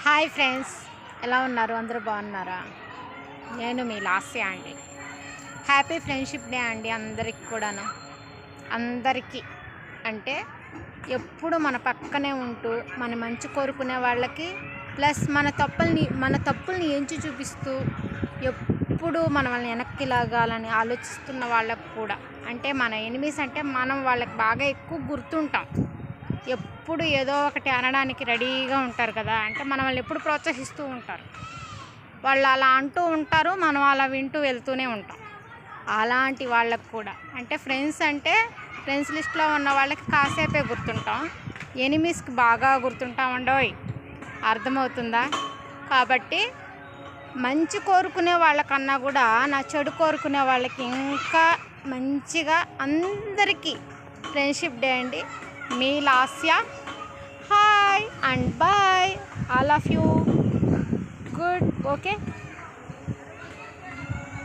Hi friends, ఎలా ఉన్నారు? అందరూ బాగున్నారా? నేను మీ లాస్య అండి. హ్యాపీ ఫ్రెండ్షిప్ డే అండి అందరికి కూడాను. అందరికీ అంటే ఎప్పుడు మన పక్కనే ఉంటూ మన మంచి కోరుకునే వాళ్ళకి, ప్లస్ మన తప్పుల్ని ఎంచి చూపిస్తూ ఎప్పుడు మనల్ని వెనక్కి లాగాలని ఆలోచిస్తున్న వాళ్ళకు కూడా, అంటే మన ఎనిమీస్ అంటే మనం వాళ్ళకి బాగా ఎక్కువ గుర్తుంటాం. ఎప్పుడు ఏదో ఒకటి అనడానికి రెడీగా ఉంటారు కదా, అంటే మనం వాళ్ళు ఎప్పుడు ప్రోత్సహిస్తూ ఉంటారు. వాళ్ళు అలా అంటూ ఉంటారు, మనం అలా వింటూ వెళ్తూనే ఉంటాం. అలాంటి వాళ్ళకు కూడా అంటే ఫ్రెండ్స్ లిస్ట్లో ఉన్న వాళ్ళకి కాసేపే గుర్తుంటాం, ఎనిమీస్కి బాగా గుర్తుంటామండోయ్. అర్థమవుతుందా? కాబట్టి మంచి కోరుకునే వాళ్ళకన్నా కూడా నా చెడు కోరుకునే వాళ్ళకి ఇంకా మంచిగా అందరికీ ఫ్రెండ్షిప్ డే అండి. మీ Lasya. Hi and bye, all of you. Good. Okay.